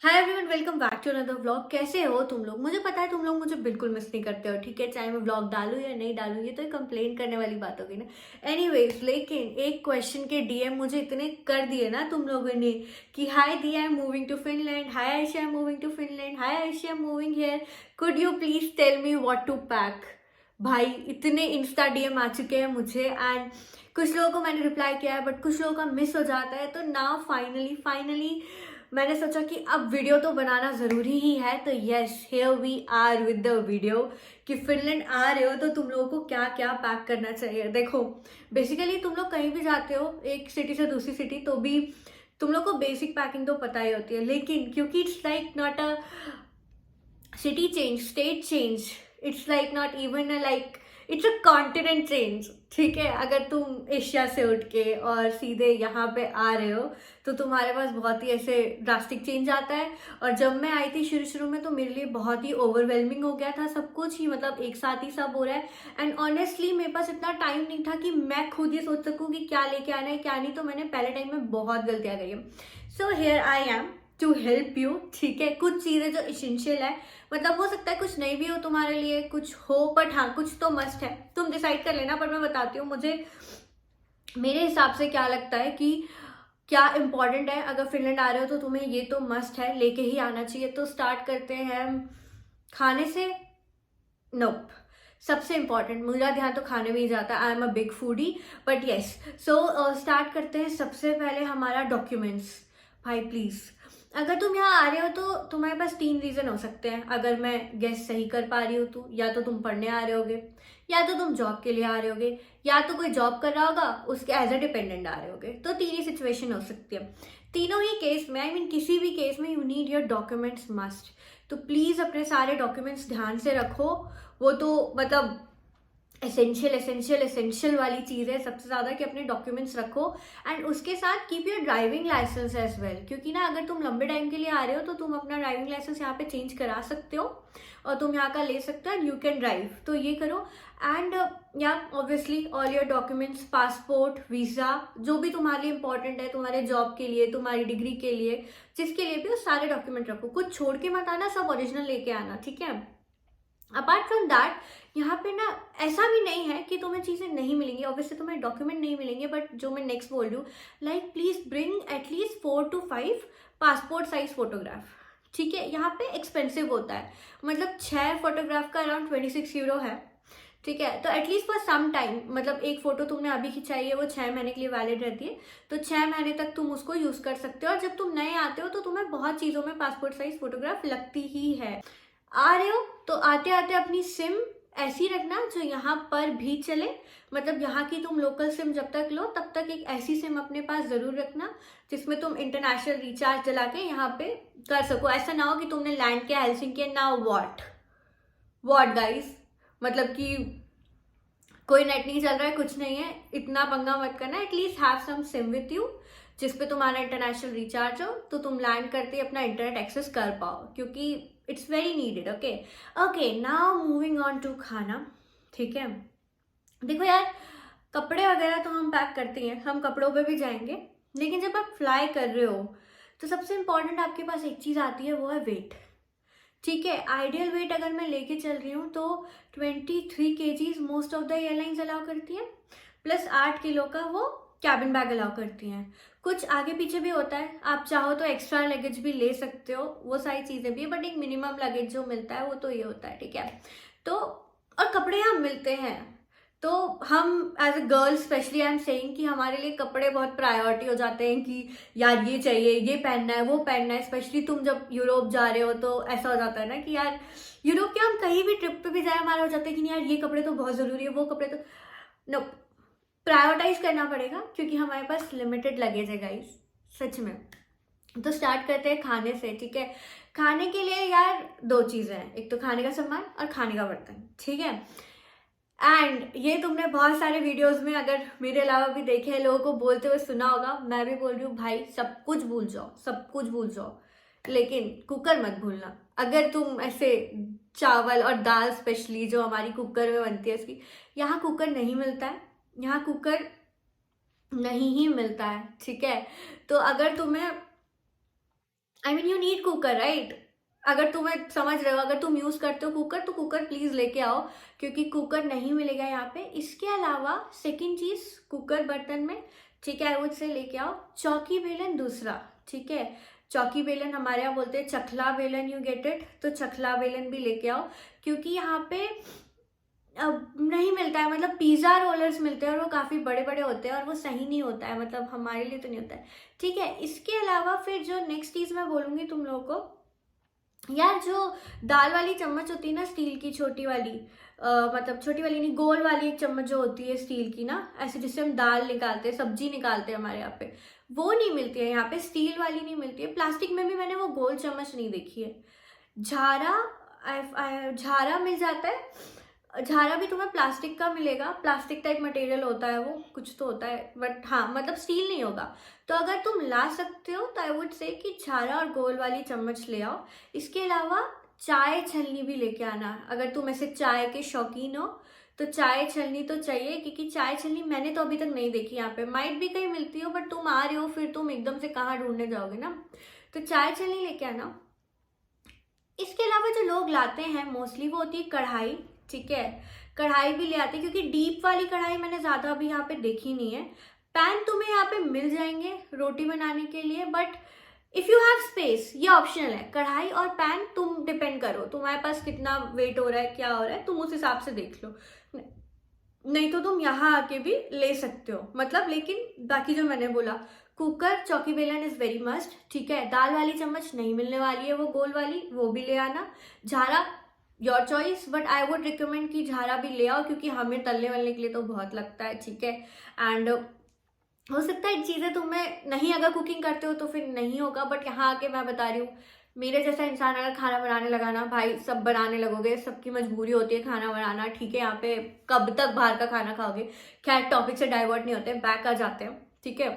Hi everyone, welcome back to another vlog. कैसे हो तुम लोग? मुझे पता है तुम लोग मुझे बिल्कुल मिस नहीं करते हो, ठीक है, चाहे मैं व्लॉग डालूं या नहीं डालूं, ये तो कंप्लेन करने वाली बात होगी ना। एनीवेज, लेकिन एक क्वेश्चन के डीएम मुझे इतने कर दिए ना तुम लोगों ने कि हाय दी, I am moving to Finland, hi Ayesha, I am moving to Finland, hi Ayesha, I am moving here, could you please tell me what to pack. भाई इतने इंस्टा डीएम आ चुके हैं मुझे, एंड कुछ लोगों को मैंने रिप्लाई किया है बट कुछ लोगों का मिस हो जाता है। तो नाउ फाइनली मैंने सोचा कि अब वीडियो तो बनाना ज़रूरी ही है। तो yes, here we are with the video कि फिनलैंड आ रहे हो तो तुम लोगों को क्या क्या पैक करना चाहिए। देखो, बेसिकली तुम लोग कहीं भी जाते हो एक सिटी से दूसरी सिटी, तो भी तुम लोग को बेसिक पैकिंग तो पता ही होती है, लेकिन क्योंकि it's like not a city change, state change, it's like not even a like it's a continent change. ठीक है, अगर तुम एशिया से उठ के और सीधे यहाँ पे आ रहे हो तो तुम्हारे पास बहुत ही ऐसे ड्रास्टिक चेंज आता है। और जब मैं आई थी शुरू शुरू में तो मेरे लिए बहुत ही ओवरवेलमिंग हो गया था सब कुछ ही, मतलब एक साथ ही सब हो रहा है। एंड ऑनेस्टली मेरे पास इतना टाइम नहीं था कि मैं खुद ही सोच सकूँ कि क्या लेके आना है क्या नहीं, तो मैंने पहले टाइम में बहुत गलतियाँ करी है। So here I am to help you. ठीक है, कुछ चीज़ें जो इसेंशियल है, मतलब हो सकता है कुछ नहीं भी हो तुम्हारे लिए, कुछ हो, बट हाँ कुछ तो मस्ट है, तुम डिसाइड कर लेना। पर मैं बताती हूँ मुझे मेरे हिसाब से क्या लगता है कि क्या इंपॉर्टेंट है। अगर फिनलैंड आ रहे हो तो तुम्हें ये तो मस्ट है, लेके ही आना चाहिए। तो स्टार्ट करते हैं खाने से। नोप, सबसे इंपॉर्टेंट मेरा ध्यान तो खाने में ही जाता है। I am a big foodie, but yes. So start करते हैं। सबसे पहले हमारा डॉक्यूमेंट्स। भाई प्लीज, अगर तुम यहाँ आ रहे हो तो तुम्हारे पास तीन रीजन हो सकते हैं, अगर मैं गेस सही कर पा रही हूँ तो। या तो तुम पढ़ने आ रहे होगे, या तो तुम जॉब के लिए आ रहे होगे, या तो कोई जॉब कर रहा होगा उसके एज अ डिपेंडेंट आ रहे होगे। तो तीन ही सिचुएशन हो सकती है। तीनों ही केस में, आई मीन किसी भी केस में, you need your documents must. तो प्लीज अपने सारे डॉक्यूमेंट्स ध्यान से रखो। वो तो मतलब एसेंशियल वाली चीज़ है सबसे ज़्यादा कि अपने डॉक्यूमेंट्स रखो। एंड उसके साथ keep your driving licence as well, क्योंकि ना अगर तुम लंबे टाइम के लिए आ रहे हो तो तुम अपना ड्राइविंग लाइसेंस यहाँ पे चेंज करा सकते हो और तुम यहाँ का ले सकते हो एंड यू कैन ड्राइव। तो ये करो। एंड या obviously all your documents, passport, visa, जो भी तुम्हारे लिए इंपॉर्टेंट है, तुम्हारे जॉब के लिए, तुम्हारी डिग्री के लिए, जिसके लिए भी, वो सारे डॉक्यूमेंट रखो, कुछ छोड़ के मत आना, सब ओरिजिनल लेके आना, ठीक है। अपार्ट फ्रॉम दैट, यहाँ पे ना ऐसा भी नहीं है कि तुम्हें चीज़ें नहीं मिलेंगी, ऑब्वियसली तुम्हें डॉक्यूमेंट नहीं मिलेंगे, बट जो मैं नेक्स्ट बोल रही हूँ, like please bring at least 4 to 5 passport size photograph. ठीक है, यहाँ पे एक्सपेंसिव होता है, मतलब 6 फोटोग्राफ का अराउंड 26 यूरो है। ठीक है, तो एटलीस्ट फॉर सम टाइम, मतलब एक फोटो तुमने अभी खिंचाई है वो 6 महीने के लिए वैलिड रहती है, तो 6 महीने तक तुम उसको यूज कर सकते हो। और जब तुम नए आते हो तो तुम्हें बहुत चीज़ों में पासपोर्ट साइज फोटोग्राफ लगती ही है। आ रहे हो तो आते आते अपनी सिम ऐसी रखना जो यहाँ पर भी चले, मतलब यहाँ की तुम लोकल सिम जब तक लो तब तक एक ऐसी सिम अपने पास जरूर रखना जिसमें तुम इंटरनेशनल रिचार्ज चला के यहाँ पे कर सको। ऐसा ना हो कि तुमने लैंड किया हेलसिंकी, ना व्हाट व्हाट गाइस, मतलब कि कोई नेट नहीं चल रहा है, कुछ नहीं है, इतना पंगा मत करना। At least have some sim with you जिसपे तुम्हारा इंटरनेशनल रिचार्ज हो, तो तुम लैंड करते ही अपना इंटरनेट एक्सेस कर पाओ, क्योंकि it's very needed. Okay okay, now moving on to खाना। ठीक है, देखो यार, कपड़े वगैरह तो हम पैक करते हैं, हम कपड़ों पे भी जाएंगे, लेकिन जब आप फ्लाई कर रहे हो तो सबसे इंपॉर्टेंट आपके पास एक चीज आती है, वो है वेट। ठीक है, आइडियल वेट अगर मैं लेके चल रही हूँ तो 23 kgs most of the airlines allow करती हैं, प्लस 8 किलो का वो कैबिन बैग अलाउ करती हैं। कुछ आगे पीछे भी होता है, आप चाहो तो एक्स्ट्रा लगेज भी ले सकते हो, वो सारी चीज़ें भी है, बट एक मिनिमम लगेज जो मिलता है वो तो ये होता है। ठीक है, तो और कपड़े यहाँ मिलते हैं, तो हम as a girl specially I am saying कि हमारे लिए कपड़े बहुत प्रायोरिटी हो जाते हैं कि यार ये चाहिए, ये पहनना है, वो पहनना है। स्पेशली तुम जब यूरोप जा रहे हो तो ऐसा हो जाता है ना कि यार यूरोप के हम कहीं भी ट्रिप पे भी जाए, हमारा हो जाता है कि नहीं यार ये कपड़े तो बहुत ज़रूरी है, वो कपड़े तो नो, प्रायोरिटाइज करना पड़ेगा क्योंकि हमारे पास लिमिटेड लगेज है गाइस, सच में। तो स्टार्ट करते हैं खाने से। ठीक है, खाने के लिए यार दो चीज़ें हैं, एक तो खाने का सामान और खाने का बर्तन। ठीक है, एंड ये तुमने बहुत सारे वीडियोस में अगर मेरे अलावा भी देखे हैं, लोगों को बोलते हुए सुना होगा, मैं भी बोल रही हूँ भाई, सब कुछ भूल जाओ, सब कुछ भूल जाओ, लेकिन कुकर मत भूलना। अगर तुम ऐसे चावल और दाल स्पेशली जो हमारी कुकर में बनती है उसकी, यहाँ कुकर नहीं मिलता है, यहाँ कुकर नहीं ही मिलता है। ठीक है, तो अगर तुम्हें I mean you need cooker right. अगर तुम्हें समझ रहे हो, अगर तुम यूज़ करते हो कुकर तो कुकर प्लीज़ लेके आओ, क्योंकि कुकर नहीं मिलेगा यहाँ पे। इसके अलावा सेकंड चीज़ कुकर बर्तन में, ठीक है, आई वुड से लेके आओ चौकी बेलन दूसरा, ठीक है। चौकी बेलन हमारे यहाँ बोलते हैं चखला बेलन, यू गेट इट, तो चखला बेलन भी लेके आओ, क्योंकि यहाँ पे अब नहीं मिलता है, मतलब पिज़्ज़ा रोलर्स मिलते हैं और वो काफ़ी बड़े बड़े होते हैं और वो सही नहीं होता है, मतलब हमारे लिए तो नहीं होता है, ठीक है। इसके अलावा फिर जो नेक्स्ट चीज़ मैं बोलूँगी तुम लोगों को, यार जो दाल वाली चम्मच होती है ना, स्टील की छोटी वाली, मतलब छोटी वाली नहीं, गोल वाली एक चम्मच जो होती है स्टील की ना, ऐसे जिससे हम दाल निकालते हैं, सब्जी निकालते हैं हमारे यहाँ पे, वो नहीं मिलती है यहाँ पे, स्टील वाली नहीं मिलती है। प्लास्टिक में भी मैंने वो गोल चम्मच नहीं देखी है। झारा, झारा मिल जाता है, झारा भी तुम्हें प्लास्टिक का मिलेगा, प्लास्टिक टाइप मटेरियल होता है वो, कुछ तो होता है, बट हाँ मतलब स्टील नहीं होगा। तो अगर तुम ला सकते हो तो आई वुड से कि झारा और गोल वाली चम्मच ले आओ। इसके अलावा चाय छलनी भी लेके आना, अगर तुम ऐसे चाय के शौकीन हो तो चाय छलनी तो चाहिए, क्योंकि चाय छलनी मैंने तो अभी तक नहीं देखी यहाँ पे, माइट भी कहीं मिलती हो, बट तुम आ रहे हो फिर तुम एकदम से कहाँ ढूंढने जाओगे ना, तो चाय छलनी लेके आना। इसके अलावा जो लोग लाते हैं मोस्टली वो होती है कढ़ाई, ठीक है, कढ़ाई भी ले आते हैं, क्योंकि डीप वाली कढ़ाई मैंने ज़्यादा अभी यहाँ पे देखी नहीं है। पैन तुम्हें यहाँ पे मिल जाएंगे रोटी बनाने के लिए, but if you have space, ये ऑप्शनल है, कढ़ाई और पैन तुम डिपेंड करो तुम्हारे पास कितना वेट हो रहा है, क्या हो रहा है, तुम उस हिसाब से देख लो, नहीं तो तुम यहाँ आके भी ले सकते हो, मतलब। लेकिन बाकी जो मैंने बोला, कुकर, चौकी बेलन इज़ वेरी मस्ट, ठीक है। दाल वाली चम्मच नहीं मिलने वाली है, वो गोल वाली, वो भी ले आना। झारा your choice, but I would recommend कि झारा भी ले आओ, क्योंकि हमें तलने वलने के लिए तो बहुत लगता है, ठीक है। एंड हो सकता है चीज़ें तुम्हें नहीं, अगर कुकिंग करते हो तो फिर नहीं होगा, बट यहाँ आके मैं बता रही हूँ, मेरे जैसा इंसान अगर खाना बनाने लगा ना भाई, सब बनाने लगोगे, सबकी मजबूरी होती है खाना बनाना, ठीक है। यहाँ पे कब तक बाहर का खाना खाओगे। खैर टॉपिक से डाइवर्ट नहीं होते, बैक आ जाते हैं, ठीक है।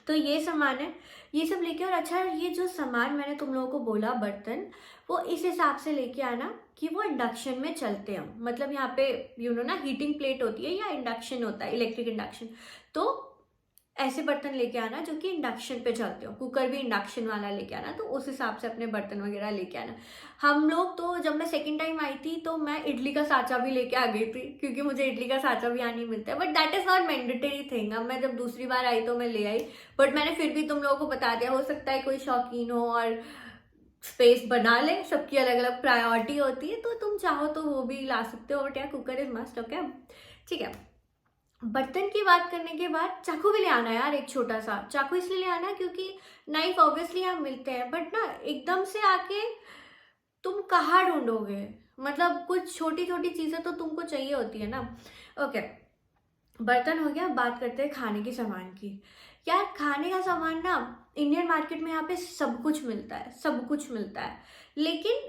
तो ये सामान है, ये सब लेके। और अच्छा, ये जो सामान मैंने तुम लोगों को बोला बर्तन, वो इस हिसाब से लेके आना कि वो इंडक्शन में चलते हैं, मतलब यहाँ पे यू नो ना हीटिंग प्लेट होती है या इंडक्शन होता है, इलेक्ट्रिक इंडक्शन, तो ऐसे बर्तन लेके आना जो कि इंडक्शन पे चलते हो। कुकर भी इंडक्शन वाला लेके आना, तो उस हिसाब से अपने बर्तन वगैरह लेके आना। हम लोग तो जब मैं सेकंड टाइम आई थी तो मैं इडली का साँचा भी लेके आ गई थी, क्योंकि मुझे इडली का साँचा भी यहाँ नहीं मिलता है, but that is not mandatory thing. अब मैं जब दूसरी बार आई तो मैं ले आई, बट मैंने फिर भी तुम लोगों को बता दिया, हो सकता है कोई शौकीन हो और स्पेस बना ले, सबकी अलग अलग प्रायोरिटी होती है, तो तुम चाहो तो वो भी ला सकते हो, बट यार कुकर इज मस्ट, ओके, ठीक है। बर्तन की बात करने के बाद चाकू भी ले आना यार, एक छोटा सा चाकू इसलिए ले आना क्योंकि नाइफ ऑब्वियसली यहाँ मिलते हैं, बट ना एकदम से आके तुम कहाँ ढूंढोगे, मतलब कुछ छोटी छोटी चीज़ें तो तुमको चाहिए होती है ना, ओके। बर्तन हो गया, बात करते हैं खाने के सामान की। यार खाने का सामान ना इंडियन मार्केट में यहाँ पे सब कुछ मिलता है, सब कुछ मिलता है, लेकिन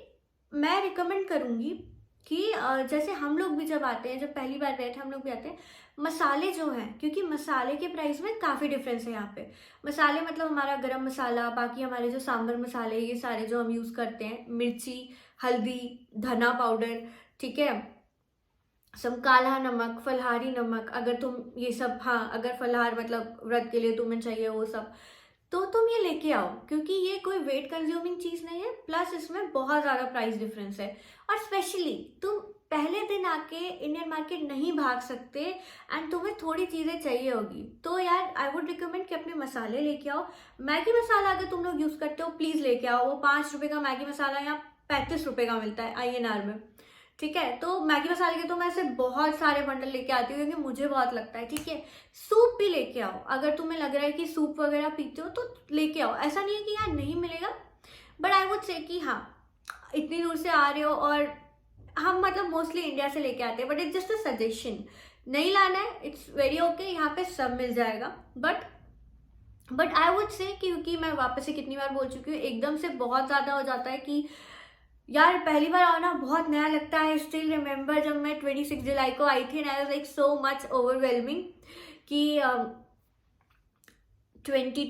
मैं रिकमेंड करूँगी कि जैसे हम लोग भी जब आते हैं, जब पहली बार गए थे हम लोग भी आते हैं, मसाले जो हैं, क्योंकि मसाले के प्राइस में काफ़ी डिफरेंस है यहाँ पे। मसाले मतलब हमारा गरम मसाला, बाकी हमारे जो सांभर मसाले, ये सारे जो हम यूज़ करते हैं, मिर्ची, हल्दी, धना पाउडर, ठीक है, सब काला नमक, फलहारी नमक, अगर तुम ये सब, हाँ अगर फलहार मतलब व्रत के लिए तुम्हें चाहिए वो सब, तो तुम ये लेके आओ, क्योंकि ये कोई वेट कंज्यूमिंग चीज़ नहीं है, प्लस इसमें बहुत ज़्यादा प्राइस डिफरेंस है। और स्पेशली तुम पहले दिन आके इंडियन मार्केट नहीं भाग सकते एंड तुम्हें थोड़ी चीज़ें चाहिए होगी, तो यार आई वुड रिकमेंड कि अपने मसाले लेके आओ। मैगी मसाला अगर तुम लोग यूज़ करते हो प्लीज़ लेके आओ, वो 5 रुपये का मैगी मसाला यहाँ 35 रुपये का मिलता है INR में, ठीक है। तो मैगी मसाले के तो मैं ऐसे बहुत सारे बंडल लेके आती हूँ, क्योंकि मुझे बहुत लगता है, ठीक है। सूप भी लेके आओ, अगर तुम्हें लग रहा है कि सूप वगैरह पीते हो तो लेके आओ, ऐसा नहीं है कि यहाँ नहीं मिलेगा, बट आई वुड से कि हाँ इतनी दूर से आ रहे हो, और हम मतलब मोस्टली इंडिया से लेके आते हैं, but it's just a suggestion, नहीं लाना है, इट्स वेरी ओके, यहाँ पे सब मिल जाएगा। बट आई वुड से, क्योंकि मैं वापस से कितनी बार बोल चुकी हूँ, एकदम से बहुत ज़्यादा हो जाता है कि यार पहली बार आना बहुत नया लगता है। स्टिल रिमेंबर जब मैं 26 जुलाई को आई थी and I was like so much overwhelming कि 26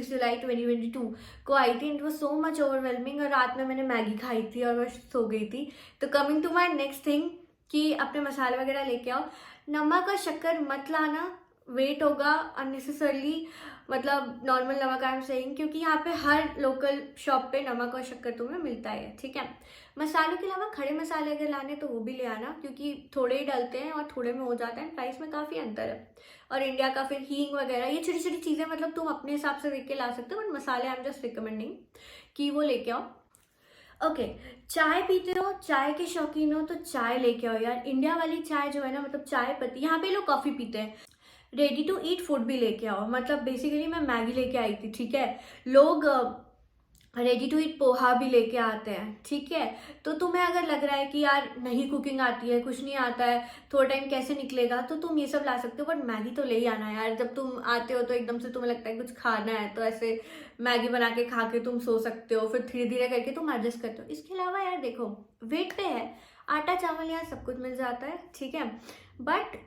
जुलाई 2022 को आई थी, it was so much overwhelming, और रात में मैंने मैगी खाई थी और मैं सो गई थी। तो coming to my next thing कि अपने मसाले वगैरह लेके आओ। नमक और शक्कर मत लाना, वेट होगा अननेसेसरली, मतलब नॉर्मल नमक आई एम सेइंग, क्योंकि यहाँ पे हर लोकल शॉप पे नमक और शक्कर तुम्हें मिलता है, ठीक है। मसालों के अलावा खड़े मसाले अगर लाने तो वो भी ले आना, क्योंकि थोड़े ही डलते हैं और थोड़े में हो जाता है, प्राइस में काफ़ी अंतर है। और इंडिया का फिर हींग वगैरह, ये छोटी छोटी चीज़ें मतलब तुम अपने हिसाब से देख के ला सकते हो, बट मसाले आई एम जस्ट रिकमेंडिंग कि वो लेके आओ। ओके, चाय पीते हो, चाय के शौकीन हो तो चाय लेके आओ यार। इंडिया वाली चाय जो है ना, मतलब चाय पत्ती, यहाँ पे लोग कॉफ़ी पीते हैं। रेडी टू ईट फूड भी लेके आओ, मतलब बेसिकली मैं मैगी लेके आई थी, ठीक है। लोग रेडी टू ईट पोहा भी लेके आते हैं, ठीक है। तो तुम्हें अगर लग रहा है कि यार नहीं कुकिंग आती है, कुछ नहीं आता है, थोड़ा टाइम कैसे निकलेगा, तो तुम ये सब ला सकते हो, बट मैगी तो ले ही आना यार। जब तुम आते हो तो एकदम से तुम्हें लगता है कुछ खाना है, तो ऐसे मैगी बना के खा के तुम सो सकते हो, फिर धीरे धीरे करके तुम एडजस्ट करते हो। इसके अलावा यार देखो, वेट पे है, आटा चावल यार सब कुछ मिल जाता है, ठीक है। बट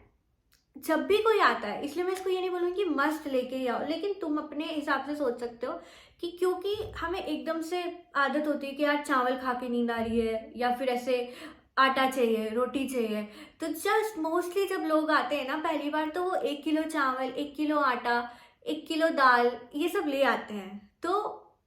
जब भी कोई आता है, इसलिए मैं इसको ये नहीं बोलूँगी कि मस्त लेके ही आओ, लेकिन तुम अपने हिसाब से सोच सकते हो कि क्योंकि हमें एकदम से आदत होती है कि यार चावल खा के नींद आ रही है, या फिर ऐसे आटा चाहिए, रोटी चाहिए, तो जस्ट मोस्टली जब लोग आते हैं ना पहली बार, तो वो 1 किलो चावल, 1 किलो आटा, 1 किलो दाल, ये सब ले आते हैं। तो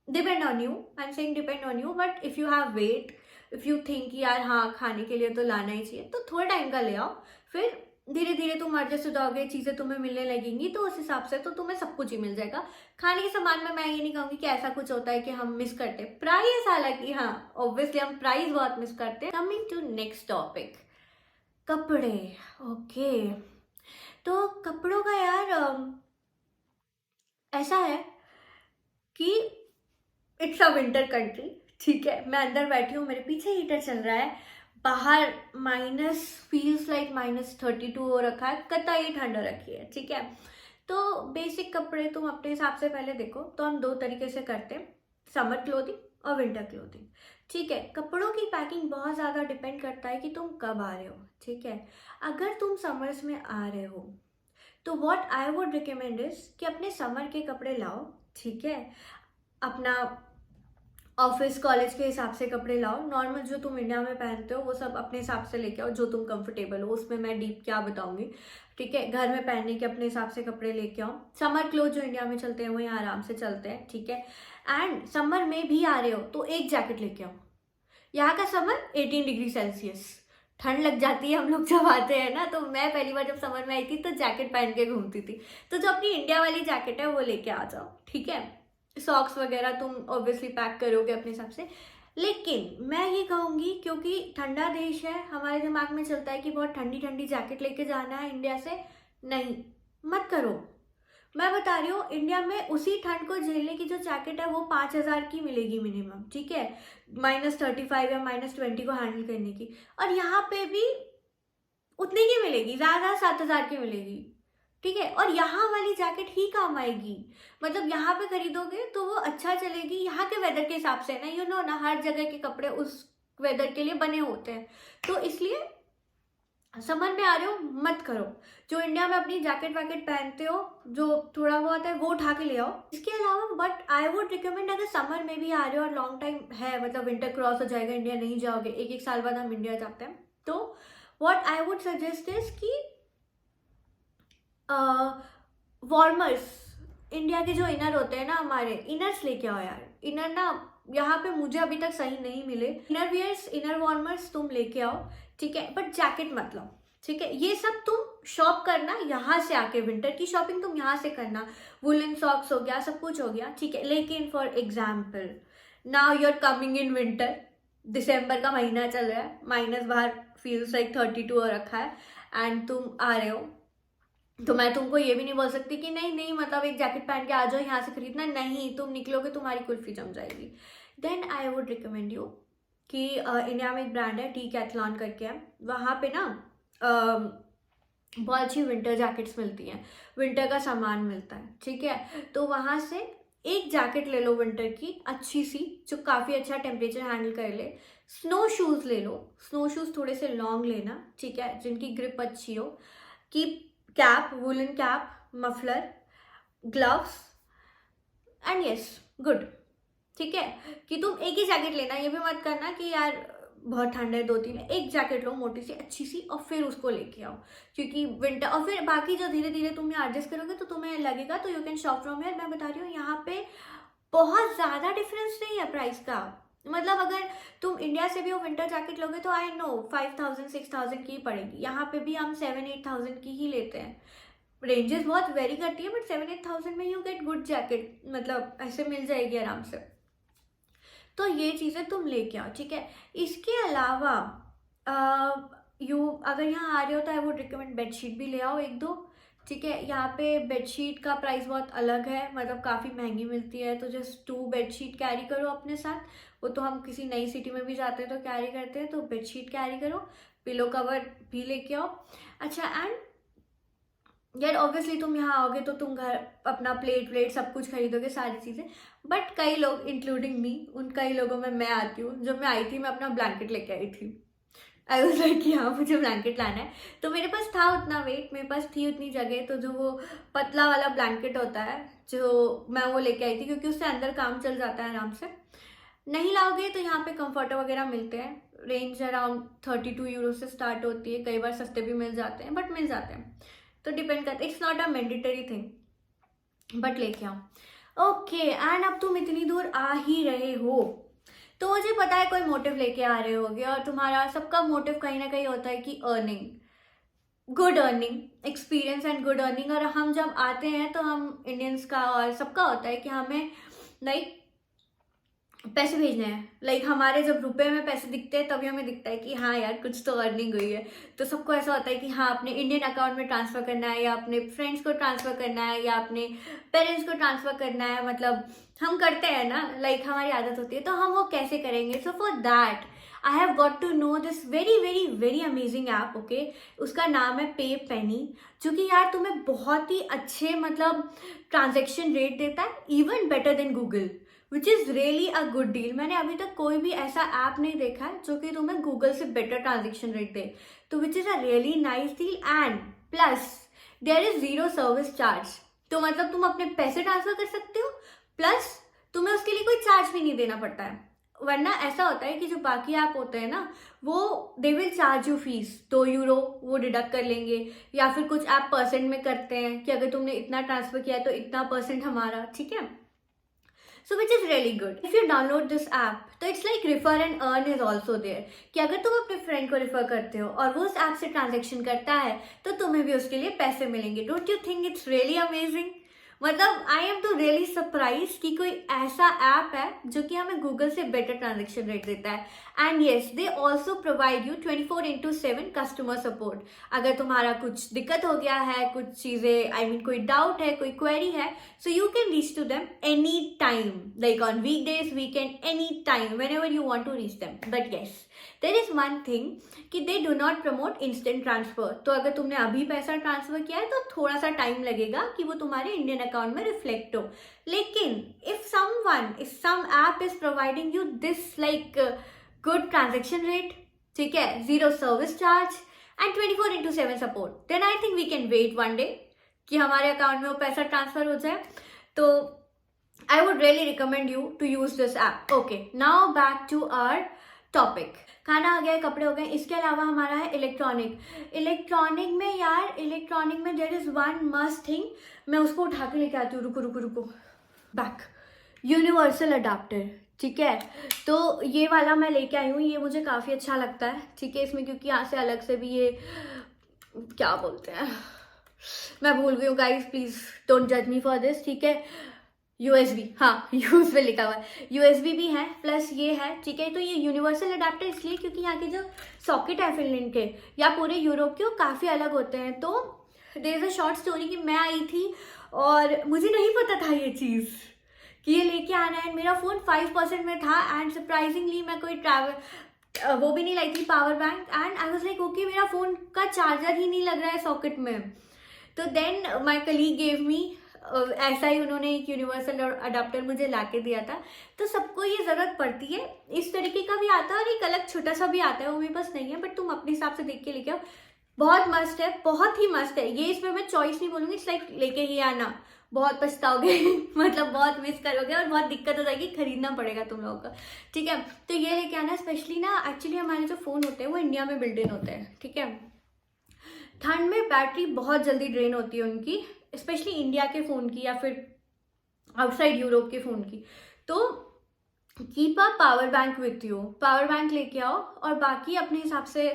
depend on you, I am saying depend on you, but if you have wait, if you think यार हाँ खाने के लिए तो लाना ही चाहिए, तो थोड़ा टाइम का ले आओ, फिर धीरे धीरे तुम एडजस्ट हो जाओगे, चीज़ें तुम्हें मिलने लगेंगी, तो उस हिसाब से तो तुम्हें सब कुछ ही मिल जाएगा। खाने के सामान में मैं ये नहीं कहूँगी कि ऐसा कुछ होता है कि हम मिस करते हैं प्राइस, हालांकि हाँ ऑब्वियसली हम प्राइस बहुत मिस करते हैं। कमिंग टू नेक्स्ट टॉपिक, कपड़े। ओके, तो कपड़ों का यार ऐसा है कि इट्स अ विंटर कंट्री, ठीक है। मैं अंदर बैठी हूँ, मेरे पीछे हीटर चल रहा है, बाहर माइनस फील्स लाइक -32 हो रखा है, कतई ठंड रखी है, ठीक है। तो बेसिक कपड़े तुम अपने हिसाब से पहले देखो, तो हम दो तरीके से करते हैं, समर क्लोथिंग और विंटर क्लोथिंग, ठीक है। कपड़ों की पैकिंग बहुत ज़्यादा डिपेंड करता है कि तुम कब आ रहे हो, ठीक है। अगर तुम समर्स में आ रहे हो तो what I would recommend is कि अपने समर के कपड़े लाओ, ठीक है। अपना ऑफिस कॉलेज के हिसाब से कपड़े लाओ, नॉर्मल जो तुम इंडिया में पहनते हो वो सब अपने हिसाब से लेके आओ, जो तुम कंफर्टेबल हो, उसमें मैं डीप क्या बताऊंगी, ठीक है। घर में पहनने के अपने हिसाब से कपड़े लेके आओ, समर क्लोथ जो इंडिया में चलते हैं वो यहाँ आराम से चलते हैं, ठीक है। एंड समर में भी आ रहे हो तो एक जैकेट लेके आओ। यहाँ का समर 18 डिग्री सेल्सियस, ठंड लग जाती है हम लोग जब आते हैं ना, तो मैं पहली बार जब समर में आई थी तो जैकेट पहन के घूमती थी, तो जो अपनी इंडिया वाली जैकेट है वो लेके आ जाओ, ठीक है। सॉक्स वगैरह तुम ऑब्वियसली पैक करोगे अपने हिसाब से, लेकिन मैं ये कहूँगी क्योंकि ठंडा देश है, हमारे दिमाग में चलता है कि बहुत ठंडी ठंडी जैकेट लेके जाना है इंडिया से, नहीं मत करो। मैं बता रही हूँ, इंडिया में उसी ठंड को झेलने की जो जैकेट है वो 5,000 की मिलेगी मिनिमम, ठीक है, -35 या -20 को हैंडल करने की, और यहाँ पे भी उतनी की मिलेगी, ज़्यादा 7,000 की मिलेगी, ठीक है। और यहाँ वाली जैकेट ही काम आएगी, मतलब यहाँ पे खरीदोगे तो वो अच्छा चलेगी यहाँ के वेदर के हिसाब से ना, यू नो ना, हर जगह के कपड़े उस वेदर के लिए बने होते हैं, तो इसलिए समर में आ रहे हो मत करो, जो इंडिया में अपनी जैकेट वैकेट पहनते हो जो थोड़ा बहुत है वो उठा के ले आओ। इसके अलावा बट आई वुड रिकमेंड, अगर समर में भी आ रहे हो और लॉन्ग टाइम है, मतलब विंटर क्रॉस हो जाएगा, इंडिया नहीं जाओगे, एक एक साल बाद हम इंडिया जाते हैं, तो what I would suggest is कि वार्मर्स, इंडिया के जो इनर होते हैं ना, हमारे इनर्स लेके आओ यार। इनर ना यहाँ पे मुझे अभी तक सही नहीं मिले, इनर वियर्स, इनर वार्मर्स तुम लेके आओ, ठीक है, बट जैकेट मत लो, ठीक है। ये सब तुम शॉप करना यहाँ से आके, विंटर की शॉपिंग तुम यहाँ से करना, वुलन सॉक्स हो गया, सब कुछ हो गया, ठीक है। लेकिन for example now you are coming in winter, दिसंबर का महीना चल रहा है, माइनस बाहर फील्स लाइक 32 हो रखा है, एंड तुम आ रहे हो, तो मैं तुमको ये भी नहीं बोल सकती कि नहीं नहीं मतलब एक जैकेट पहन के आ जाओ यहाँ से खरीदना, नहीं, तुम निकलोगे तुम्हारी कुल्फी जम जाएगी। Then I would recommend you कि इंडिया में एक ब्रांड है डीकैथलॉन करके है, वहाँ पे ना बहुत अच्छी विंटर जैकेट्स मिलती हैं, विंटर का सामान मिलता है, ठीक है। तो वहाँ से एक जैकेट ले लो विंटर की अच्छी सी, जो काफ़ी अच्छा टेम्परेचर हैंडल कर ले। स्नो शूज़ ले लो, स्नो शूज़ थोड़े से लॉन्ग लेना, ठीक है, जिनकी ग्रिप अच्छी हो। Keep cap, woollen cap, muffler, gloves, and yes good, ठीक है। कि तुम एक ही जैकेट लेना, ये भी मत करना कि यार बहुत ठंड है, 2-3, एक जैकेट लो मोटी सी अच्छी सी और फिर उसको लेके आओ, क्योंकि विंटर, और फिर बाकी जो धीरे धीरे तुम एडजस्ट करोगे तो तुम्हें लगेगा, तो you can shop from here. मैं बता रही हूँ यहाँ पे बहुत ज़्यादा डिफरेंस नहीं है प्राइस का। मतलब अगर तुम इंडिया से भी वो विंटर जैकेट लोगे तो आई नो 5,000-6,000 की पड़ेगी, यहाँ पे भी हम 7,000-8,000 की ही लेते हैं। रेंजेस बहुत वेरी करती है, बट 7,000-8,000 में यू गेट गुड जैकेट, मतलब ऐसे मिल जाएगी आराम से। तो ये चीज़ें तुम लेके आओ, ठीक है। इसके अलावा अगर यहाँ आ रहे हो तो आई वुड रिकमेंड बेडशीट भी ले आओ 1-2, ठीक है। यहाँ पे बेडशीट का प्राइस बहुत अलग है, मतलब काफ़ी महंगी मिलती है, तो जस्ट 2 बेडशीट कैरी करो अपने साथ। वो तो हम किसी नई सिटी में भी जाते हैं तो कैरी करते हैं, तो बेडशीट कैरी करो, पिलो कवर भी लेके आओ। अच्छा, एंड यार ऑब्वियसली तुम यहाँ आओगे तो तुम घर अपना प्लेट सब कुछ खरीदोगे, सारी चीज़ें, बट कई लोग इंक्लूडिंग मी, उन कई लोगों में मैं आती हूँ। जब मैं आई थी मैं अपना ब्लैंकेट लेके आई थी, आई वाज लाइक कि हाँ मुझे ब्लैंकेट लाना है, तो मेरे पास था उतना वेट, मेरे पास थी उतनी जगह, तो जो वो पतला वाला ब्लैंकेट होता है जो मैं वो लेके आई थी, क्योंकि उससे अंदर काम चल जाता है आराम से। नहीं लाओगे तो यहाँ पे कंफर्टर वगैरह मिलते हैं, रेंज अराउंड 32 यूरो से स्टार्ट होती है, कई बार सस्ते भी मिल जाते हैं, बट मिल जाते हैं, तो डिपेंड करता है, it's not a mandatory thing, but लेके आओ। ओके, एंड अब तुम इतनी दूर आ ही रहे हो तो मुझे पता है कोई मोटिव लेके आ रहे होगे, और तुम्हारा सबका मोटिव कहीं ना कहीं होता है कि earning, good earning experience and good earning. और हम जब आते हैं तो हम इंडियंस का और सबका होता है कि हमें लाइक पैसे भेजने हैं, लाइक हमारे जब रुपए में पैसे दिखते हैं तभी हमें दिखता है कि हाँ यार कुछ तो अर्निंग हुई है। तो सबको ऐसा होता है कि हाँ अपने इंडियन अकाउंट में ट्रांसफ़र करना है, या अपने फ्रेंड्स को ट्रांसफ़र करना है, या अपने पेरेंट्स को ट्रांसफ़र करना है, मतलब हम करते हैं ना, लाइक हमारी आदत होती है, तो हम वो कैसे करेंगे। So for that I have got to know this very very very amazing app, okay. उसका नाम है पे पेनी, जो कि यार तुम्हें बहुत ही अच्छे मतलब ट्रांजेक्शन रेट देता है, even better than Google, which is really a good deal. मैंने अभी तक कोई भी ऐसा ऐप नहीं देखा है जो कि तुम्हें गूगल से बेटर ट्रांजेक्शन रेट दे, तो which is a really nice deal. And plus there is 0 service charge, तो मतलब तुम अपने पैसे ट्रांसफर कर सकते हो, प्लस तुम्हें उसके लिए कोई चार्ज भी नहीं देना पड़ता है। वरना ऐसा होता है कि जो बाकी ऐप होते हैं ना, वो they will charge you fees, 2 euro वो डिडक्ट कर लेंगे, या फिर कुछ ऐप परसेंट में करते हैं कि अगर तुमने इतना ट्रांसफर किया है तो इतना परसेंट हमारा, ठीक है। So which is really good. If you download this app, तो it's like refer and earn is also there, कि अगर तुम अपने फ्रेंड को रेफर करते हो और वो उस ऐप से ट्रांजेक्शन करता है तो तुम्हें भी उसके लिए पैसे मिलेंगे। Don't you think it's really amazing? मतलब आई एम तो रियली सरप्राइज कि कोई ऐसा ऐप है जो कि हमें गूगल से बेटर ट्रांजेक्शन रेट देता है। And yes, they also provide you 24/7 customer support. अगर तुम्हारा कुछ दिक्कत हो गया है, कुछ चीज़ें आई मीन कोई डाउट है, कोई क्वेरी है, so you can reach to them any time, like on weekdays, weekend, any time, whenever you want to reach them. But yes, there is one thing कि they do not promote instant transfer. तो अगर तुमने अभी पैसा transfer किया है तो थोड़ा सा टाइम लगेगा कि वो तुम्हारे इंडियन अकाउंट में रिफ्लेक्ट हो। लेकिन if some app is providing you this like good transaction rate, ठीक है, 0 service charge and 24/7 support, then I think we can wait one day कि हमारे अकाउंट में वो पैसा ट्रांसफर हो जाए। तो I would really recommend you to use this app. Okay, now back to our topic. खाना आ गया, कपड़े हो गए, इसके अलावा हमारा है इलेक्ट्रॉनिक में यार, इलेक्ट्रॉनिक में there is one must thing, मैं उसको उठा के लेके आती हूँ, रुको बैक, यूनिवर्सल अडाप्टर, ठीक है। तो ये वाला मैं लेके आई हूँ, ये मुझे काफ़ी अच्छा लगता है, ठीक है। इसमें क्योंकि यहाँ से अलग से भी ये क्या बोलते हैं, मैं भूल गई हूँ गाइस, प्लीज़ डोंट जज मी फॉर दिस, ठीक है। USB, हाँ यूज पे लिखा हुआ है, USB भी है, प्लस ये है, ठीक है। तो ये यूनिवर्सल अडाप्टर इसलिए क्योंकि यहाँ के जो सॉकेट है फिनलैंड के या पूरे यूरोप के, वो काफ़ी अलग होते हैं। तो there is a short story कि मैं आई थी और मुझे नहीं पता था ये चीज़ कि ये लेके आना है। मेरा फ़ोन 5% में था एंड सरप्राइजिंगली मैं कोई ट्रैवल वो भी नहीं लाई थी, power bank, and I was like okay मेरा फ़ोन का चार्जर ही नहीं लग रहा है सॉकेट में। तो then my colleague gave me, ऐसा ही उन्होंने एक यूनिवर्सल अडाप्टर मुझे ला के दिया था। तो सबको ये ज़रूरत पड़ती है, इस तरीके का भी आता है और एक अलग छोटा सा भी आता है, वो मेरे पास नहीं है, बट तुम अपने हिसाब से देख के लेके आओ। बहुत मस्त है, बहुत ही मस्त है ये। इसमें मैं चॉइस नहीं बोलूँगी, इट्स लाइक लेके ही आना, बहुत पछताओगे मतलब बहुत मिस करोगे और बहुत दिक्कत हो जाएगी, खरीदना पड़ेगा तुम लोगों को, ठीक है। तो ये लेके आना, स्पेशली ना एक्चुअली हमारे जो फ़ोन होते हैं वो इंडिया में बिल्ट इन होते हैं, ठीक है। ठंड में बैटरी बहुत जल्दी ड्रेन होती है उनकी, स्पेशली इंडिया के फ़ोन की या फिर आउटसाइड यूरोप के फ़ोन की। तो keep a power bank with you, power bank लेके आओ, और बाकी अपने हिसाब से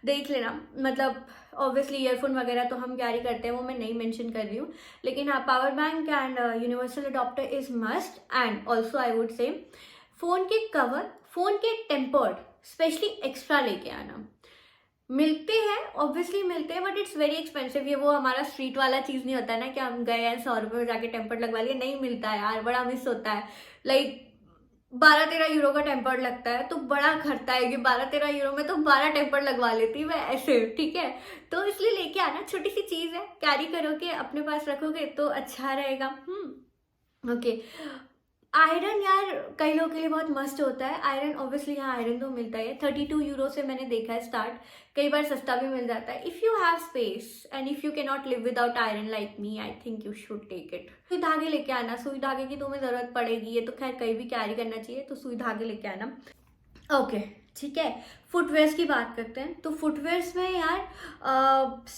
देख लेना। मतलब ऑब्वियसली ईयरफोन वगैरह तो हम कैरी करते हैं, वो मैं नहीं मेंशन कर रही हूँ, लेकिन हाँ power bank and universal adopter is must. And also I would say phone के कवर, फ़ोन के टेम्पर्ड स्पेशली एक्स्ट्रा लेके आना। मिलते हैं ऑब्वियसली मिलते हैं, बट इट्स वेरी एक्सपेंसिव। ये वो हमारा स्ट्रीट वाला चीज़ नहीं होता है ना कि हम गए हैं 100 रुपये में जाके टेम्पर्ड लगवा लिया, नहीं मिलता है यार, बड़ा मिस होता है। लाइक 12-13 यूरो का टेम्पर्ड लगता है तो बड़ा खर्चा है कि 12-13 यूरो में तो 12 टेम्पर्ड लगवा लेती मैं ऐसे, ठीक है। तो इसलिए लेके आना, छोटी सी चीज़ है, कैरी करोगे अपने पास रखोगे तो अच्छा रहेगा। ओके। आयरन यार कई लोगों के लिए बहुत मस्त होता है आयरन, ऑब्वियसली यहाँ आयरन तो मिलता है, 32 यूरो से मैंने देखा है स्टार्ट, कई बार सस्ता भी मिल जाता है। If you have space and if you can not live without iron like me, I think you should take it. सुई धागे लेके आना, सुई धागे की तुम्हें ज़रूरत पड़ेगी, ये तो खैर कहीं भी कैरी करना चाहिए, तो सुई धागे लेके आना। ओके, ठीक है। फुटवेयर्स की बात करते हैं, तो फुटवेयर्स में यार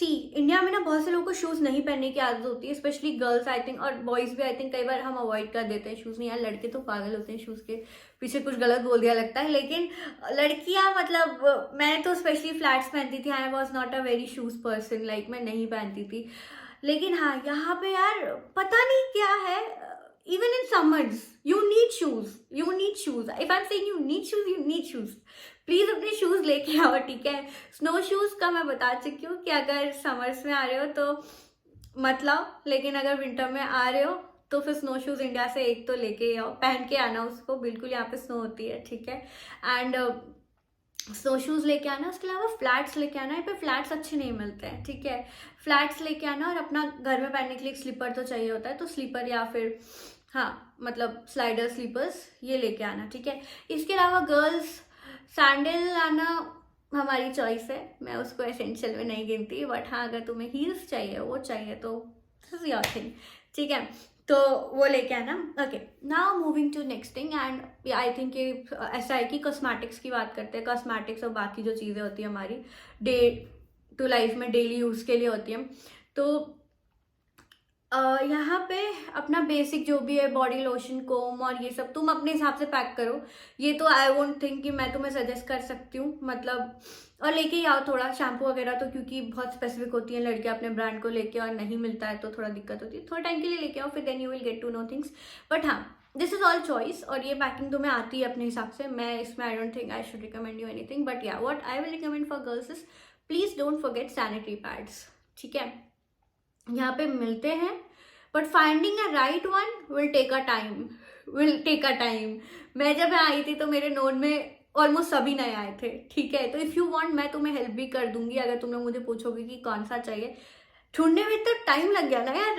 इंडिया में ना बहुत से लोगों को शूज़ नहीं पहनने की आदत होती है, स्पेशली गर्ल्स आई थिंक, और बॉयज़ भी आई थिंक कई बार हम अवॉइड कर देते हैं शूज़। नहीं यार, लड़के तो पागल होते हैं शूज़ के पीछे, कुछ गलत बोल दिया लगता है, लेकिन लड़कियां मतलब मैं तो स्पेशली फ्लैट्स पहनती थी, I was not a very shoes person, like मैं नहीं पहनती थी। लेकिन हाँ यहाँ पे यार पता नहीं क्या है, even in summers you need shoes, if I'm saying you need shoes, please अपने शूज लेके आओ, ठीक है। स्नो शूज का मैं बता चुकी हूँ कि अगर समर्स में आ रहे हो तो मत लाओ, लेकिन अगर विंटर में आ रहे हो तो फिर स्नो शूज इंडिया से एक तो लेके आओ, पहन के आना उसको, बिल्कुल यहाँ पे स्नो होती है, ठीक है। एंड स्नो शूज़ लेके आना, उसके अलावा फ्लैट्स लेके आना, यहाँ पे फ्लैट्स अच्छे नहीं मिलते हैं, ठीक है। फ्लैट्स लेके आना, और अपना घर में पहनने के लिए एक स्लीपर तो चाहिए होता है, तो स्लीपर या फिर हाँ मतलब स्लाइडर स्लीपर्स ये लेके आना, ठीक है। इसके अलावा गर्ल्स सैंडल लाना हमारी चॉइस है, मैं उसको एसेंशियल में नहीं गिनती, बट हाँ अगर तुम्हें हील्स चाहिए वो चाहिए तो दिस इज योर थिंग, ठीक है, तो वो लेके आना। Okay, now moving to next thing, and I think ये ऐसा है कि कॉस्मेटिक्स की बात करते हैं, कॉस्मेटिक्स और बाकी जो चीज़ें होती हैं हमारी डे टू लाइफ में डेली यूज़ के लिए होती हैं, तो यहाँ पे अपना बेसिक जो भी है बॉडी लोशन, कोम और ये सब तुम अपने हिसाब से पैक करो, ये तो आई वोंट थिंक कि मैं तुम्हें सजेस्ट कर सकती हूँ, मतलब और लेके ही आओ थोड़ा शैम्पू वगैरह, तो क्योंकि बहुत स्पेसिफिक होती है लड़के अपने ब्रांड को लेके, और नहीं मिलता है तो थोड़ा दिक्कत होती है, थोड़ा टाइम के लिए लेके आओ, फिर then you will get to know things. But हाँ दिस इज ऑल चॉइस, और ये पैकिंग तुम्हें आती है अपने हिसाब से, मैं इसमें I don't think I should recommend you anything, but या what I will recommend for girls is please don't forget sanitary pads, ठीक है। यहाँ पे मिलते हैं but finding a right one will take a time. मैं जब आई थी तो मेरे नोन में ऑलमोस्ट सभी नए आए थे, ठीक है, तो इफ़ यू वांट मैं तुम्हें हेल्प भी कर दूंगी, अगर तुम लोग मुझे पूछोगे कि कौन सा चाहिए। ढूंढने में तो टाइम लग गया ना यार,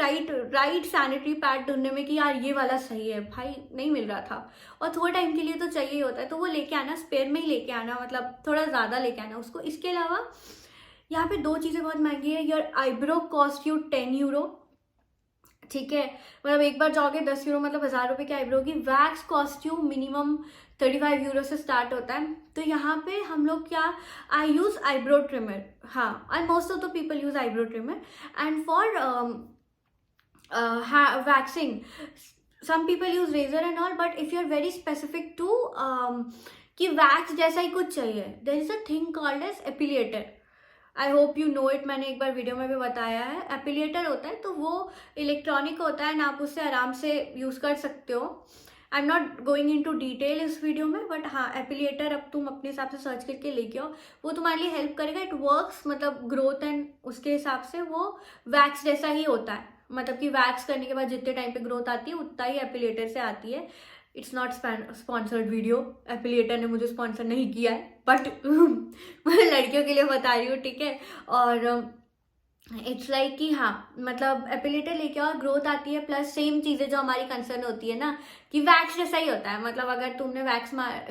राइट सैनिटरी पैड ढूंढने में कि यार ये वाला सही है, भाई नहीं मिल रहा था, और थोड़ा टाइम के लिए तो चाहिए होता है, तो वो लेके आना, स्पेयर में ही लेके आना, मतलब थोड़ा ज़्यादा लेके आना उसको। इसके अलावा यहाँ पे दो चीज़ें बहुत महंगी है, your eyebrow cost you 10 euro, ठीक है, मतलब एक बार जाओगे 10 यूरो मतलब 1000 रुपये की आईब्रो की। वैक्स कॉस्ट्यूम मिनिमम 35 यूरो से स्टार्ट होता है, तो यहाँ पे हम लोग क्या, आई यूज़ आईब्रो ट्रिमर, हाँ, and most of the people use eyebrow trimmer, and for waxing some people use razor and all, but if you are very specific to कि वैक्स जैसा ही कुछ चाहिए, there is a thing called as epilator, I hope you know it, मैंने एक बार video में भी बताया है। एपिलिएटर होता है तो वो इलेक्ट्रॉनिक होता है, एंड आप उससे आराम से यूज़ कर सकते हो। I am not going in to detail इस वीडियो में, बट हाँ एपिलिएटर अब तुम अपने हिसाब से सर्च करके लेके आओ, वो तुम्हारे लिए हेल्प करेगा। इट वर्क्स, मतलब ग्रोथ एंड उसके हिसाब से वो वैक्स जैसा ही होता है, मतलब कि वैक्स करने के बाद जितने टाइम पे ग्रोथ आती है उतना ही एपिलिएटर से आती है। इट्स नॉट स्पॉन्सर्ड वीडियो, एफिलिएटर ने मुझे स्पॉन्सर नहीं किया है, बट मैं लड़कियों के लिए बता रही हूँ, ठीक है। और इट्स लाइक कि हाँ, मतलब एपिलेटर लेके और ग्रोथ आती है, प्लस सेम चीज़ें जो हमारी कंसर्न होती है ना, कि वैक्स जैसा ही होता है, मतलब अगर तुमने वैक्स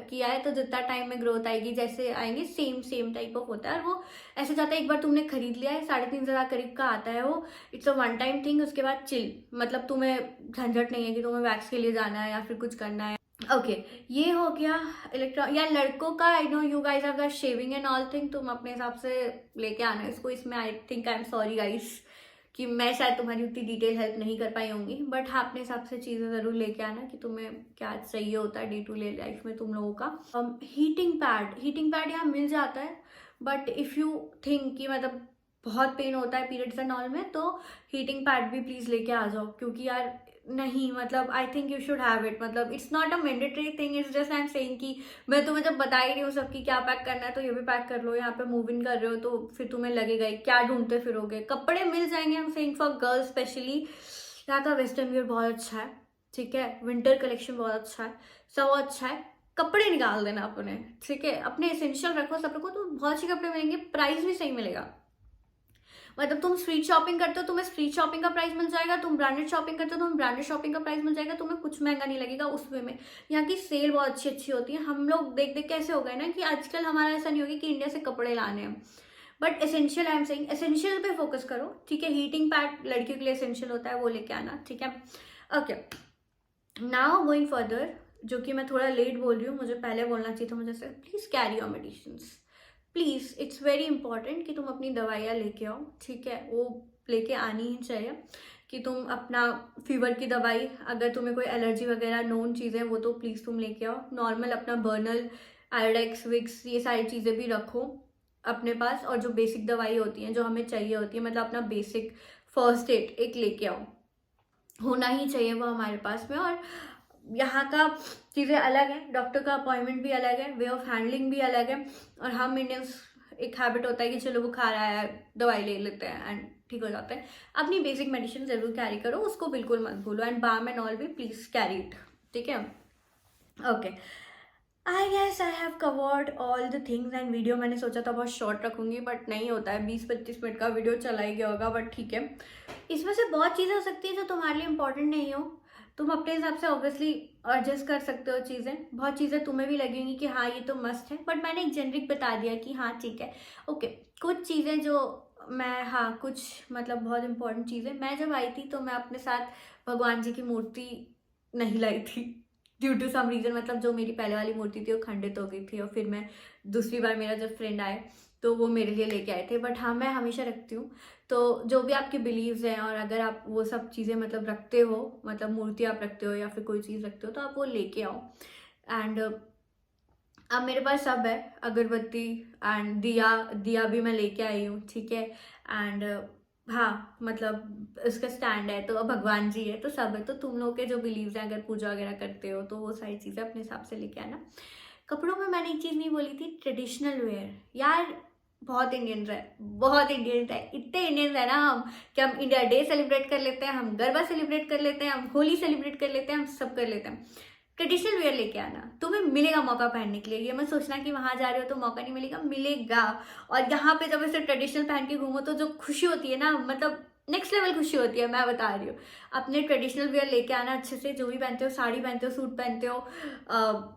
किया है तो जितना टाइम में ग्रोथ आएगी जैसे आएंगे सेम सेम टाइप ऑफ होता है। और वो ऐसे जाता है, एक बार तुमने खरीद लिया है 3,500 करीब का आता है वो, it's a one time thing, उसके बाद चिल, मतलब तुम्हें झंझट नहीं है कि तुम्हें वैक्स के लिए जाना है या फिर कुछ करना है। ओके, ये हो गया इलेक्ट्रॉन या लड़कों का। आई know you guys have the shaving and all thing, तुम अपने हिसाब से लेके आना इसको। इसमें I think I am sorry guys कि मैं शायद तुम्हारी उतनी डिटेल हेल्प नहीं कर पाई होंगी, बट हाँ अपने हिसाब से चीज़ें ज़रूर लेके आना कि तुम्हें क्या चाहिए होता है डे टू डे लाइफ में तुम लोगों का। हीटिंग पैड यहाँ मिल जाता है, बट इफ़ यू थिंक कि मतलब बहुत पेन होता है पीरियड्स एंड ऑल में, तो हीटिंग पैड भी प्लीज़ लेके आ जाओ, क्योंकि यार नहीं, मतलब I think you should have it, मतलब it's not a mandatory thing, it's just I am saying कि मैं तुम्हें जब बता ही रही हूँ सबकी क्या पैक करना है, तो ये भी पैक कर लो। यहाँ पे मूव इन कर रहे हो तो फिर तुम्हें लगेगा ही क्या ढूंढते फिरोगे, कपड़े मिल जाएंगे। आई am saying for girls specially, यहाँ का वेस्टर्न वेयर बहुत अच्छा है, ठीक है, विंटर कलेक्शन बहुत अच्छा है, सब अच्छा है। कपड़े निकाल देना अपने, ठीक है, अपने एसेंशियल रखो, सब रखो, तो बहुत अच्छे कपड़े मिलेंगे, प्राइस भी सही मिलेगा। मतलब तुम स्ट्रीट शॉपिंग करते हो, तुम्हें स्ट्रीट शॉपिंग का प्राइस मिल जाएगा, तुम ब्रांडेड शॉपिंग करते हो, तुम्हें ब्रांडेड शॉपिंग का प्राइस मिल जाएगा, तुम्हें कुछ महंगा नहीं लगेगा उस वे में। यहाँ की सेल बहुत अच्छी अच्छी होती है। हम लोग देख देख के ऐसे हो गए ना कि आजकल हमारा ऐसा नहीं होगा कि इंडिया से कपड़े लाने हैं, but essential, I am saying essential पे फोकस करो, ठीक है। हीटिंग पैड लड़कियों के लिए एसेंशियल होता है, वो लेके आना, ठीक है। ओके, नाउ गोइंग फर्दर, जो कि मैं थोड़ा लेट बोल रही हूँ, मुझे पहले बोलना चाहिए था मुझे से, please carry your medicines, please, it's very important कि तुम अपनी दवाइयाँ लेके आओ, ठीक है, वो लेके आनी ही चाहिए। कि तुम अपना फीवर की दवाई, अगर तुम्हें कोई एलर्जी वगैरह नोन चीज़ें, वो तो प्लीज़ तुम लेके आओ। नॉर्मल अपना बर्नल, आयोडेक्स, विक्स, ये सारी चीज़ें भी रखो अपने पास। और जो बेसिक दवाई होती हैं जो हमें चाहिए होती है, मतलब अपना बेसिक फर्स्ट एड एक लेके आओ, होना ही चाहिए वो हमारे पास में। और यहाँ का चीज़ें अलग है, डॉक्टर का अपॉइंटमेंट भी अलग है, वे ऑफ हैंडलिंग भी अलग है। और हम इंडियंस एक हैबिट होता है कि चलो बुखार आया है दवाई ले लेते हैं एंड ठीक हो जाता है। अपनी बेसिक मेडिसिन जरूर कैरी करो, उसको बिल्कुल मत भूलो। एंड बाम एंड ऑल भी प्लीज कैरी इट, ठीक है। Okay, I guess I have covered all the things. And video मैंने सोचा था बहुत शॉर्ट रखूंगी, बट नहीं होता है, 20-25 मिनट का वीडियो चला ही गया होगा, बट ठीक है। इसमें से बहुत चीज़ें हो सकती है जो तुम्हारे लिए इंपॉर्टेंट नहीं हो, तुम अपने हिसाब से ऑब्वियसली एडजस्ट कर सकते हो चीज़ें। बहुत चीज़ें तुम्हें भी लगेंगी कि हाँ ये तो मस्त है, बट मैंने एक जेनरिक बता दिया कि हाँ ठीक है। ओके, कुछ चीज़ें जो मैं, हाँ कुछ मतलब बहुत इंपॉर्टेंट चीज़ें, मैं जब आई थी तो मैं अपने साथ भगवान जी की मूर्ति नहीं लाई थी ड्यू टू सम रीज़न। मतलब जो मेरी पहले वाली मूर्ति थी वो खंडित हो गई थी, और फिर मैं दूसरी बार, मेरा जब फ्रेंड आए तो वो मेरे लिए लेके आए थे। बट हाँ मैं हमेशा रखती हूँ। तो जो भी आपके बिलीव्स हैं, और अगर आप वो सब चीज़ें मतलब रखते हो, मतलब मूर्ति आप रखते हो या फिर कोई चीज़ रखते हो, तो आप वो लेके आओ। एंड अब मेरे पास सब है, अगरबत्ती एंड दिया भी मैं लेके आई हूँ, ठीक है। एंड हाँ मतलब उसका स्टैंड है, तो अब भगवान जी है, तो सब है। तो तुम लोग के जो बिलीव्स हैं, अगर पूजा वगैरह करते हो तो वो सारी चीज़ें अपने हिसाब से लेके आना। कपड़ों में मैंने एक चीज़ नहीं बोली थी, ट्रेडिशनल वेयर। यार बहुत इंडियंस है, बहुत इंडियंस है, इतने इंडियंस है ना हम, कि हम इंडिया डे सेलिब्रेट कर लेते हैं, हम गरबा सेलिब्रेट कर लेते हैं, हम होली सेलिब्रेट कर लेते हैं, हम सब कर लेते हैं। ट्रेडिशनल वेयर लेके आना, तुम्हें मिलेगा मौका पहनने के लिए। ये मत सोचना कि वहां जा रहे हो तो मौका नहीं मिलेगा, मिलेगा। और यहाँ पे जब ऐसे ट्रेडिशनल पहन के घूमो तो जो खुशी होती है ना, मतलब नेक्स्ट लेवल खुशी होती है, मैं बता रही हूँ। अपने ट्रेडिशनल वेयर लेके आना अच्छे से, जो भी पहनते हो, साड़ी पहनते हो, सूट पहनते हो,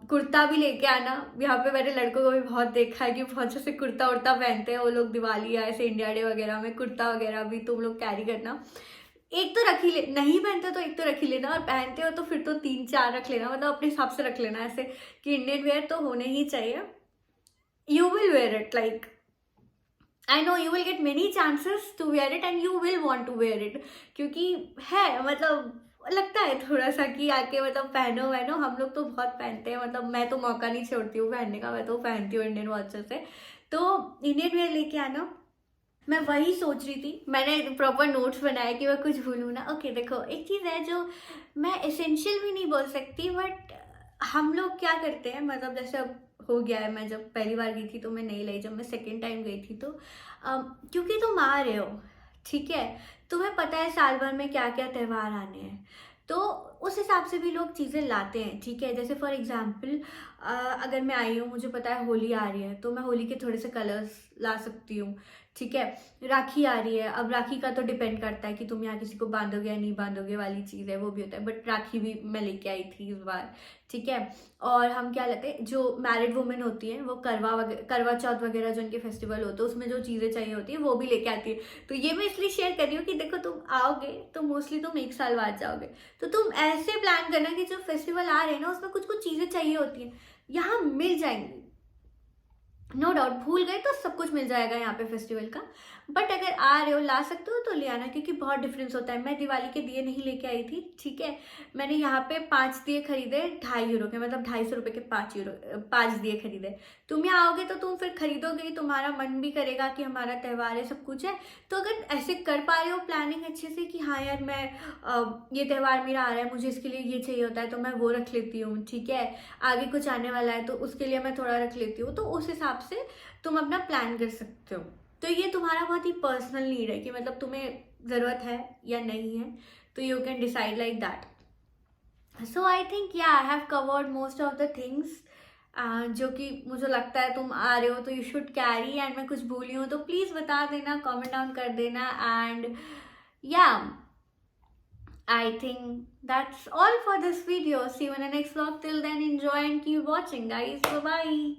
कुर्ता भी लेके आना। यहाँ पे मैंने लड़कों को भी बहुत देखा है कि बहुत अच्छे से कुर्ता उर्ता पहनते हैं वो लोग, दिवाली या ऐसे इंडिया डे वगैरह में कुर्ता वगैरह भी तुम लोग कैरी करना। एक तो रख ही ले, नहीं पहनते तो एक तो रख ही लेना, और पहनते हो तो फिर तो 3-4 रख लेना, मतलब अपने हिसाब से रख लेना, ऐसे कि इंडियन वेयर तो होने ही चाहिए। You will wear it, like I know you will get many chances to wear it and you will want to wear it, क्योंकि है मतलब लगता है थोड़ा सा कि आके मतलब पहनो वहनो। हम लोग तो बहुत पहनते हैं, मतलब मैं तो मौका नहीं छोड़ती हूँ पहनने का, मैं तो पहनती हूँ इंडियन वॉच से। तो इंडियन वेयर लेके आना, मैं वही सोच रही थी, मैंने प्रॉपर नोट्स बनाए कि मैं कुछ भूलूँ ना। ओके देखो, एक चीज़ है जो मैं एसेंशियल भी नहीं बोल सकती, बट हम लोग क्या करते हैं, मतलब जैसे अब हो गया है, मैं जब पहली बार गई थी तो मैं नहीं लाई, जब मैं सेकेंड टाइम गई थी तो क्योंकि तुम आ रहे हो, ठीक है, तुम्हें पता है साल भर में क्या क्या त्यौहार आने हैं, तो उस हिसाब से भी लोग चीज़ें लाते हैं, ठीक है। जैसे फॉर एग्जांपल अगर मैं आई हूँ, मुझे पता है होली आ रही है, तो मैं होली के थोड़े से कलर्स ला सकती हूँ, ठीक है। राखी आ रही है, अब राखी का तो डिपेंड करता है कि तुम यहाँ किसी को बांधोगे या नहीं बांधोगे वाली चीज़ है, वो भी होता है। बट राखी भी मैं लेके आई थी इस बार, ठीक है। और हम क्या लेते हैं, जो मैरिड वुमेन होती है वो करवा चौथ वगैरह जो उनके फेस्टिवल होते हैं उसमें जो चीज़ें चाहिए होती है वो भी लेके आती है। तो ये मैं इसलिए शेयर कर रही हूँ कि देखो, तुम आओगे तो मोस्टली तुम 1 साल बाद जाओगे, तो तुम ऐसे प्लान करना कि जो फेस्टिवल आ रहे हैं ना उसमें कुछ कुछ चीज़ें चाहिए होती हैं, यहाँ मिल जाएंगी। नो डाउट, भूल गए तो सब कुछ मिल जाएगा यहाँ पे फेस्टिवल का। बट अगर आ रहे हो, ला सकते हो तो ले आना, क्योंकि बहुत डिफरेंस होता है। मैं दिवाली के दिए नहीं लेके आई थी, ठीक है। मैंने यहाँ पे 5 दिए खरीदे 2.5 यूरो के, मतलब 250 रुपये के 5 दिए खरीदे। तुम यहाँ आओगे तो तुम फिर खरीदोगे, तुम्हारा मन भी करेगा कि हमारा त्यौहार है, सब कुछ है। तो अगर ऐसे कर पा रहे हो प्लानिंग अच्छे से कि हाँ यार मैं ये त्यौहार मेरा आ रहा है, मुझे इसके लिए ये चाहिए होता है तो मैं वो रख लेती हूँ, ठीक है। आगे कुछ आने वाला है तो उसके लिए मैं थोड़ा रख लेती हूँ, तो उस हिसाब से तुम अपना प्लान कर सकते हो। तो ये तुम्हारा बहुत ही पर्सनल नीड है कि मतलब तुम्हें ज़रूरत है या नहीं है, तो you can decide like that. So I think या I have covered most of the things जो कि मुझे लगता है तुम आ रहे हो तो यू शुड कैरी। एंड मैं कुछ भूली हूँ तो प्लीज़ बता देना, कमेंट डाउन कर देना। एंड या I think that's all for this video. See you in the next vlog. Till then, enjoy and keep watching, guys. Bye bye.